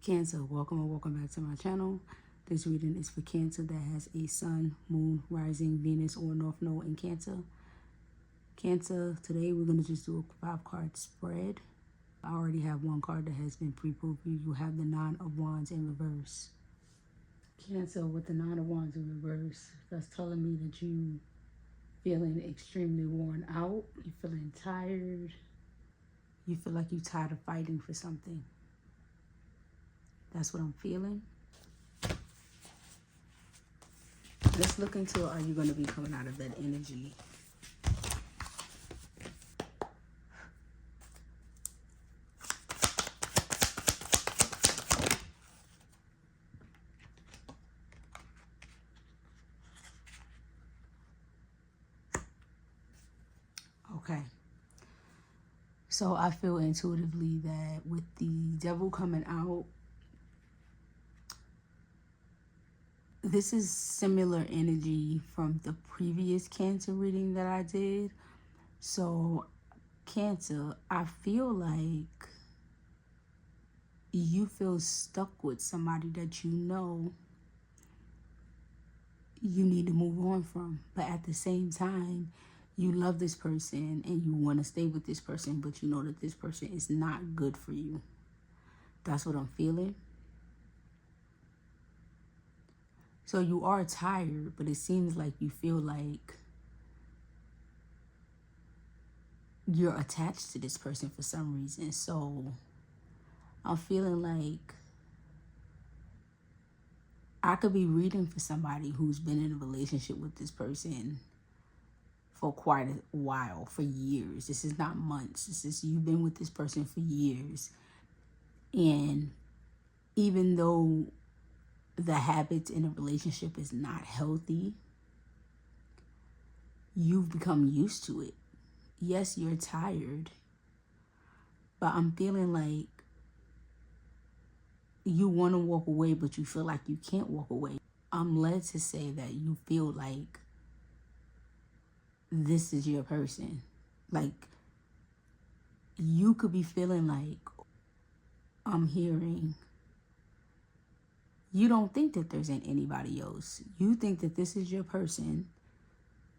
Cancer, welcome or welcome back to my channel. This reading is for Cancer that has a sun, moon, rising, Venus, or North Node in Cancer. Cancer, today we're going to just do a 5-card spread. I already have one card that has been pre-pulled for you. You have the 9 of Wands in reverse. Cancer, with the 9 of Wands in reverse, that's telling me that you feeling extremely worn out. You're feeling tired. You feel like you're tired of fighting for something. That's what I'm feeling. Let's look into, are you going to be coming out of that energy? Okay. So I feel intuitively that with the Devil coming out, this is similar energy from the previous Cancer reading that I did. So Cancer, I feel like you feel stuck with somebody that you know you need to move on from. But at the same time, you love this person and you want to stay with this person, but you know that this person is not good for you. That's what I'm feeling. So you are tired, but it seems like you feel like you're attached to this person for some reason. So I'm feeling like I could be reading for somebody who's been in a relationship with this person for quite a while, for years. This is not months. This is, you've been with this person for years. And even though the habits in a relationship is not healthy, you've become used to it. Yes, you're tired, but I'm feeling like you want to walk away, but you feel like you can't walk away. I'm led to say that you feel like this is your person. Like, you could be feeling like, I'm hearing, you don't think that there's anybody else. You think that this is your person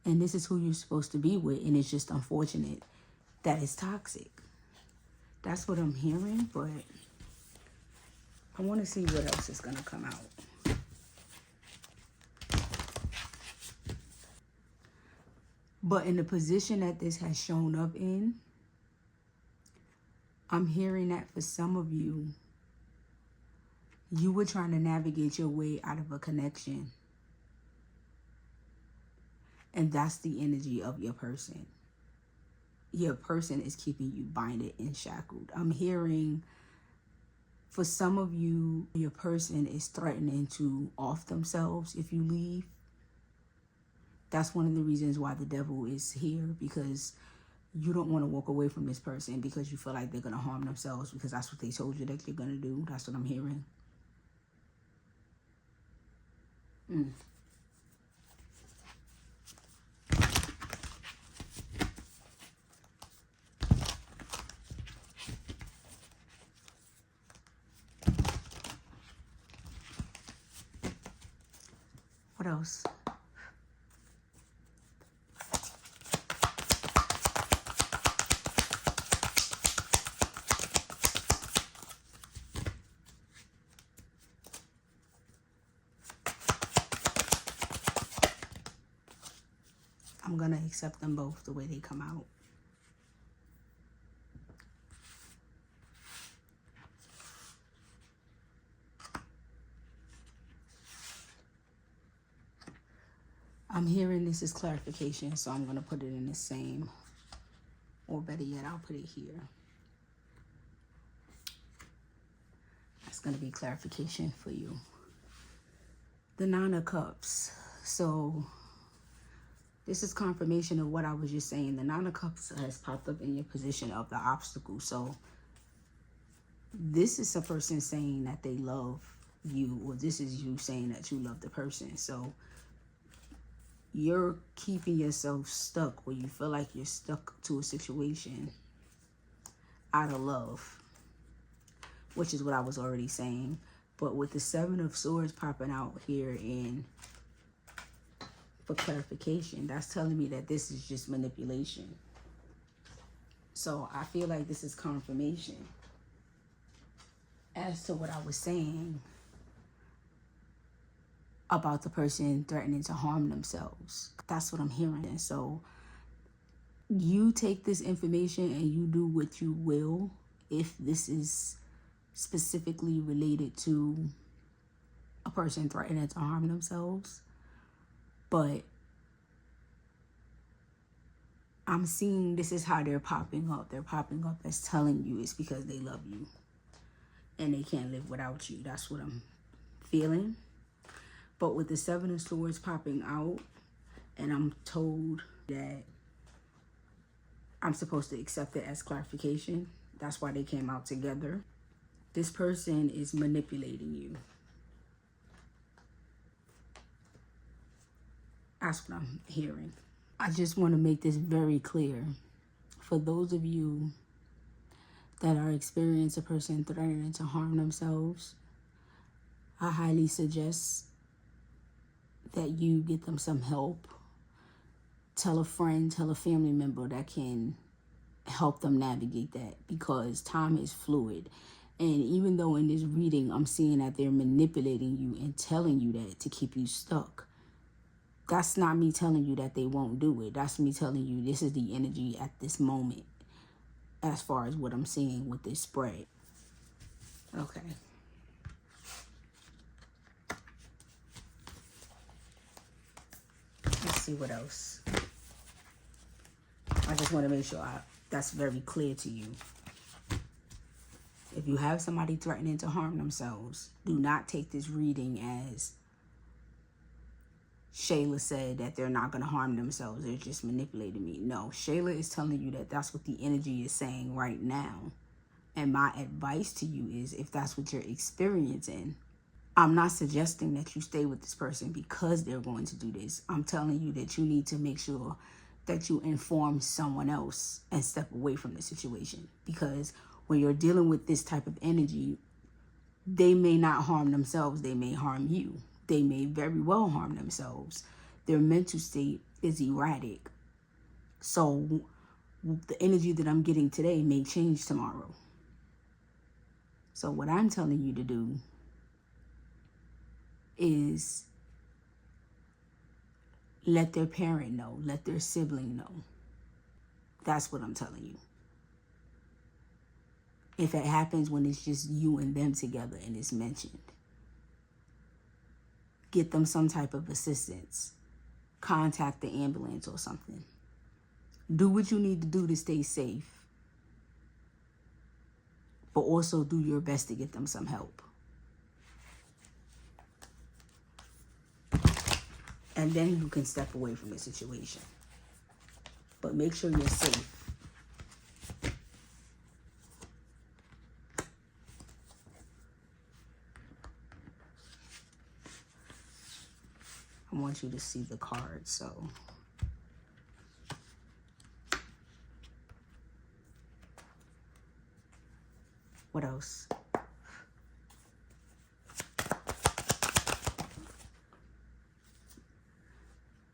and this is who you're supposed to be with, and it's just unfortunate that it's toxic. That's what I'm hearing, but I want to see what else is going to come out. But in the position that this has shown up in, I'm hearing that for some of you, you were trying to navigate your way out of a connection. And that's the energy of your person. Your person is keeping you binded and shackled. I'm hearing for some of you, your person is threatening to off themselves if you leave. That's one of the reasons why the Devil is here, because you don't want to walk away from this person because you feel like they're going to harm themselves, because that's what they told you that you're going to do. That's what I'm hearing. What else? I'm going to accept them both the way they come out. I'm hearing this is clarification, so I'm going to put it in the same, or better yet, I'll put it here. That's going to be clarification for you. The 9 of Cups. So this is confirmation of what I was just saying. The 9 of Cups has popped up in your position of the obstacle. So this is a person saying that they love you, or this is you saying that you love the person. So you're keeping yourself stuck, where you feel like you're stuck to a situation out of love. which is what I was already saying. But with the Seven of Swords popping out here in for clarification, that's telling me that this is just manipulation. So I feel like this is confirmation as to what I was saying about the person threatening to harm themselves. That's what I'm hearing. And so you take this information and you do what you will if this is specifically related to a person threatening to harm themselves. But I'm seeing this is how they're popping up. They're popping up as telling you it's because they love you and they can't live without you. That's what I'm feeling. But with the Seven of Swords popping out, and I'm told that I'm supposed to accept it as clarification. That's why they came out together. This person is manipulating you. That's what I'm hearing. I just want to make this very clear. For those of you that are experiencing a person threatening to harm themselves, I highly suggest that you get them some help. Tell a friend, tell a family member that can help them navigate that, because time is fluid. And even though in this reading I'm seeing that they're manipulating you and telling you that to keep you stuck, that's not me telling you that they won't do it. That's me telling you this is the energy at this moment as far as what I'm seeing with this spread. Okay. Let's see what else. I just want to make sure that's very clear to you. If you have somebody threatening to harm themselves, do not take this reading as Shayla said that they're not going to harm themselves. They're just manipulating me. No, Shayla is telling you that that's what the energy is saying right now. And my advice to you is, if that's what you're experiencing, I'm not suggesting that you stay with this person because they're going to do this. I'm telling you that you need to make sure that you inform someone else and step away from the situation. Because when you're dealing with this type of energy, they may not harm themselves. They may harm you. They may very well harm themselves. Their mental state is erratic. So the energy that I'm getting today may change tomorrow. So what I'm telling you to do is let their parent know, let their sibling know. That's what I'm telling you. If it happens when it's just you and them together and it's mentioned, get them some type of assistance. Contact the ambulance or something. Do what you need to do to stay safe. But also do your best to get them some help. And then you can step away from the situation. But make sure you're safe. I want you to see the cards, so. What else?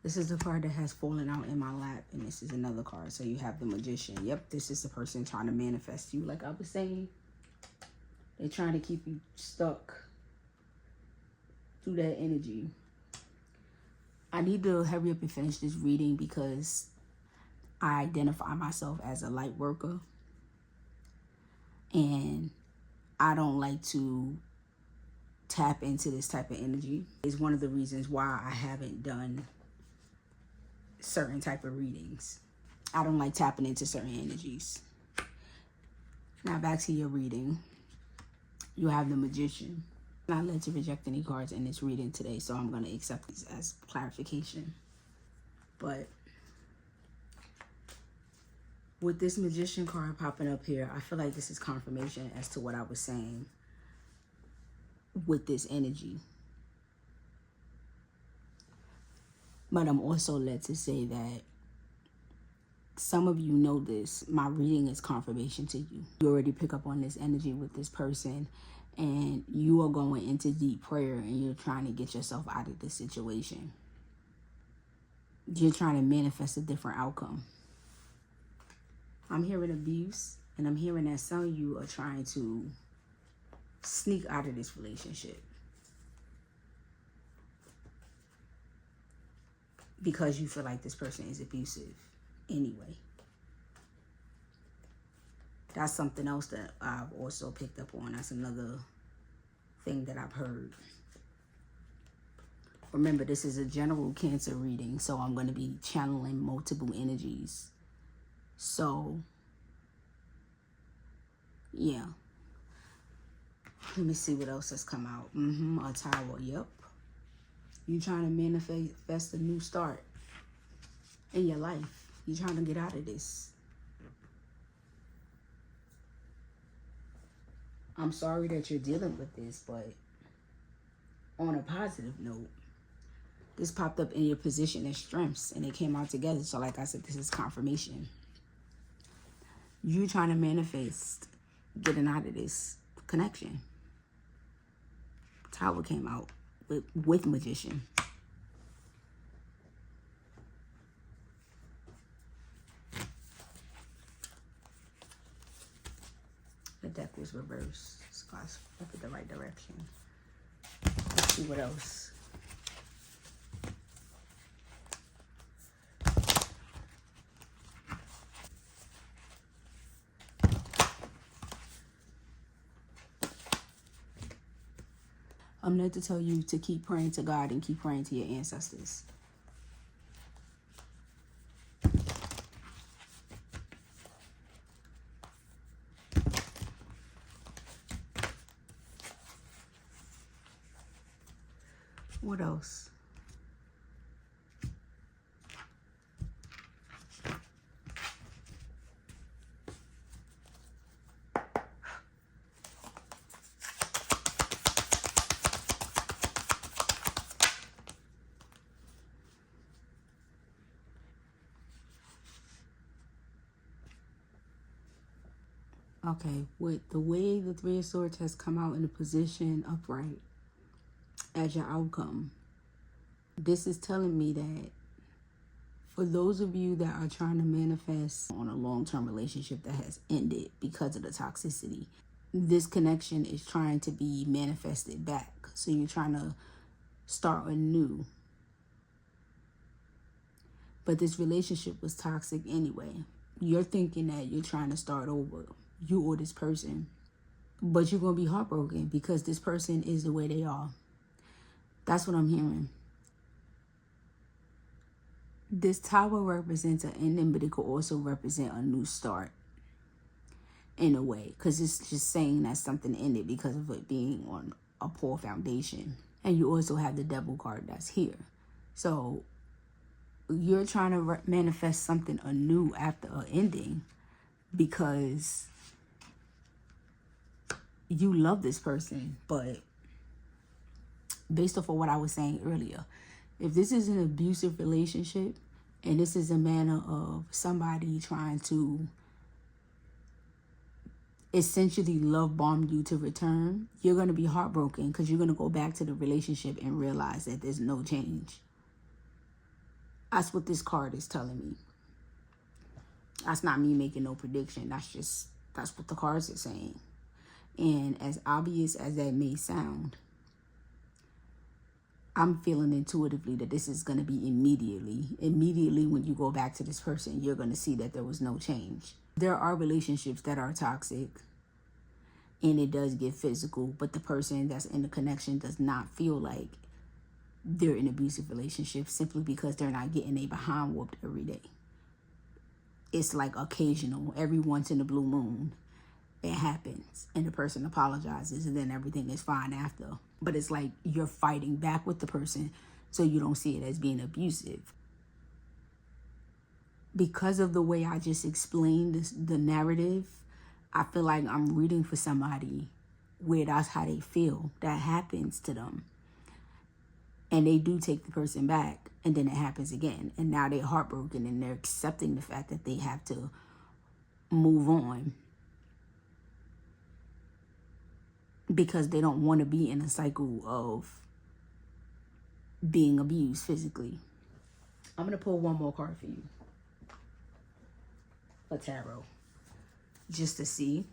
This is the card that has fallen out in my lap, and this is another card. So you have the Magician. Yep, this is the person trying to manifest you. Like I was saying, they're trying to keep you stuck through that energy. I need to hurry up and finish this reading because I identify myself as a light worker. And I don't like to tap into this type of energy. It's one of the reasons why I haven't done certain type of readings. I don't like tapping into certain energies. Now back to your reading. You have the Magician. I'm not led to reject any cards in this reading today, so I'm going to accept these as clarification. But with this Magician card popping up here, I feel like this is confirmation as to what I was saying with this energy. But I'm also led to say that some of you know this. My reading is confirmation to you. You already pick up on this energy with this person, and you are going into deep prayer, and you're trying to get yourself out of this situation. You're trying to manifest a different outcome. I'm hearing abuse, and I'm hearing that some of you are trying to sneak out of this relationship because you feel like this person is abusive anyway. That's something else that I've also picked up on. That's another thing that I've heard. Remember, this is a general Cancer reading, so I'm going to be channeling multiple energies. So, yeah. Let me see what else has come out. A Tower, yep. You're trying to manifest a new start in your life. You're trying to get out of this. I'm sorry that you're dealing with this, but on a positive note, this popped up in your position as strengths, and it came out together. So like I said, this is confirmation. You trying to manifest getting out of this connection. Tower came out with Magician. The deck was reversed. So I look at the right direction. Let's see what else. I'm there to tell you to keep praying to God and keep praying to your ancestors. What else? Okay, with the way the Three of Swords has come out in a position upright as your outcome, this is telling me that for those of you that are trying to manifest on a long-term relationship that has ended because of the toxicity, this connection is trying to be manifested back. So you're trying to start anew. But this relationship was toxic anyway. You're thinking that you're trying to start over, you or this person. But you're going to be heartbroken because this person is the way they are. That's what I'm hearing. This Tower represents an ending, but it could also represent a new start in a way. Because it's just saying that something ended because of it being on a poor foundation. And you also have the Devil card that's here. So you're trying to manifest something anew after an ending because you love this person. But based off of what I was saying earlier, if this is an abusive relationship and this is a manner of somebody trying to essentially love bomb you to return, you're going to be heartbroken because you're going to go back to the relationship and realize that there's no change. That's what this card is telling me. That's not me making no prediction. That's what the cards are saying. And as obvious as that may sound, I'm feeling intuitively that this is going to be immediately. Immediately when you go back to this person, you're going to see that there was no change. There are relationships that are toxic and it does get physical, but the person that's in the connection does not feel like they're in an abusive relationship simply because they're not getting their behind whooped every day. It's like occasional, every once in a blue moon, it happens and the person apologizes and then everything is fine after. But it's like you're fighting back with the person so you don't see it as being abusive. Because of the way I just explained the narrative, I feel like I'm reading for somebody where that's how they feel. That happens to them. and they do take the person back, and then it happens again, and now they're heartbroken and they're accepting the fact that they have to move on because they don't want to be in a cycle of being abused physically. I'm going to pull one more card for you, a tarot, just to see,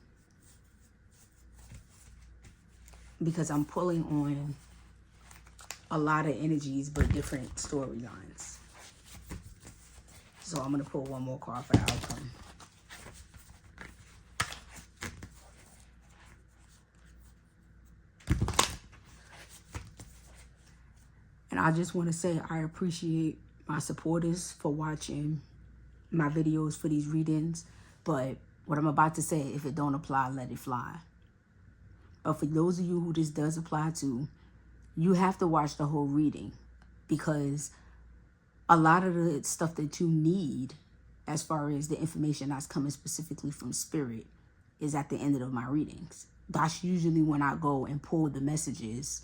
because I'm pulling on a lot of energies but different storylines. So I'm going to pull one more card for the outcome. And I just want to say I appreciate my supporters for watching my videos for these readings. But what I'm about to say, if it don't apply, let it fly. But for those of you who this does apply to, you have to watch the whole reading, because a lot of the stuff that you need, as far as the information that's coming specifically from spirit, is at the end of my readings. That's usually when I go and pull the messages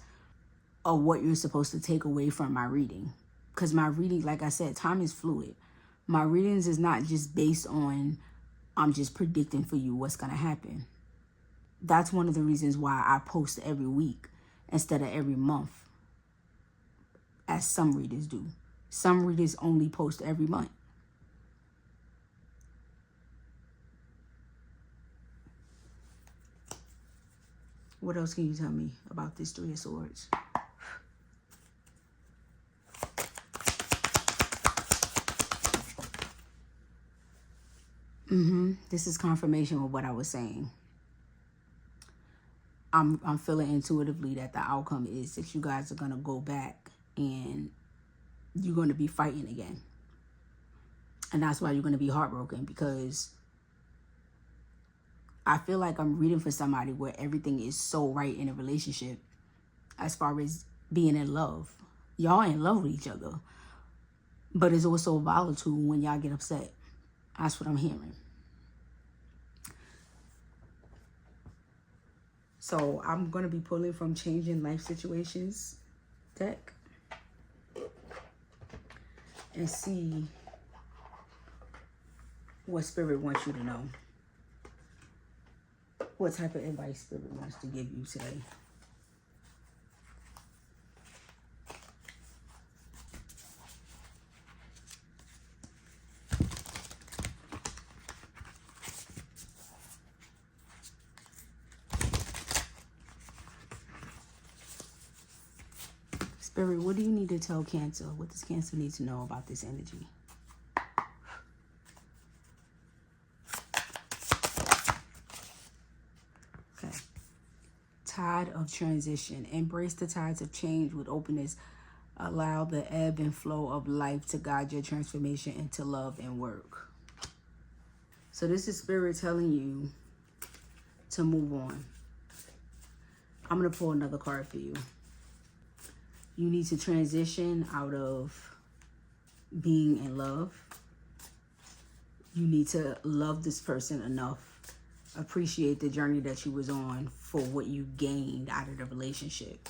of what you're supposed to take away from my reading. Because my reading, like I said, time is fluid. My readings is not just based on, I'm just predicting for you what's going to happen. That's one of the reasons why I post every week instead of every month, as some readers do. Some readers only post every month. What else can you tell me about this Three of Swords? This is confirmation of what I was saying. I'm feeling intuitively that the outcome is that you guys are going to go back and you're going to be fighting again. And that's why you're going to be heartbroken, because I feel like I'm reading for somebody where everything is so right in a relationship as far as being in love. Y'all in love with each other. But it's also volatile when y'all get upset. That's what I'm hearing. So I'm going to be pulling from Changing Life Situations deck and see what Spirit wants you to know. What type of advice Spirit wants to give you today. Spirit, what do you need to tell Cancer? What does Cancer need to know about this energy? Okay. Tide of transition. Embrace the tides of change with openness. Allow the ebb and flow of life to guide your transformation into love and work. So this is Spirit telling you to move on. I'm going to pull another card for you. You need to transition out of being in love. You need to love this person enough. Appreciate the journey that you was on for what you gained out of the relationship.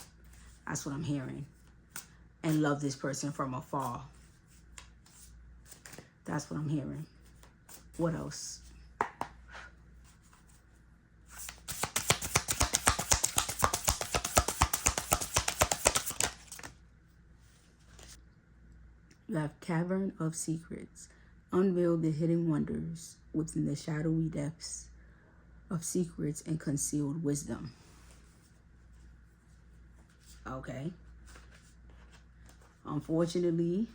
That's what I'm hearing. And love this person from afar. That's what I'm hearing. What else? You have Cavern of Secrets. Unveil the hidden wonders within the shadowy depths of secrets and concealed wisdom. Okay. Unfortunately,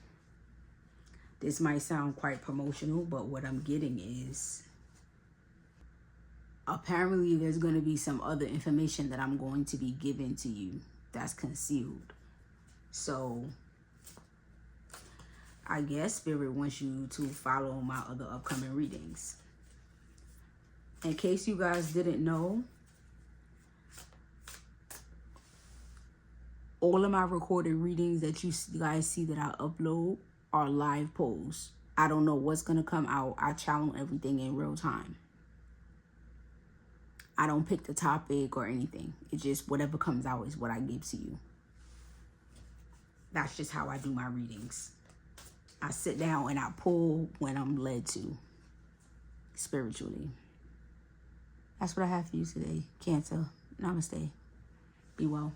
this might sound quite promotional, but what I'm getting is apparently there's going to be some other information that I'm going to be giving to you that's concealed. So I guess Spirit wants you to follow my other upcoming readings. In case you guys didn't know, all of my recorded readings that you guys see that I upload are live polls. I don't know what's going to come out. I challenge everything in real time. I don't pick the topic or anything. It's just whatever comes out is what I give to you. that's just how I do my readings. I sit down and I pull when I'm led to spiritually. That's what I have for you today, Cancer. Namaste. Be well.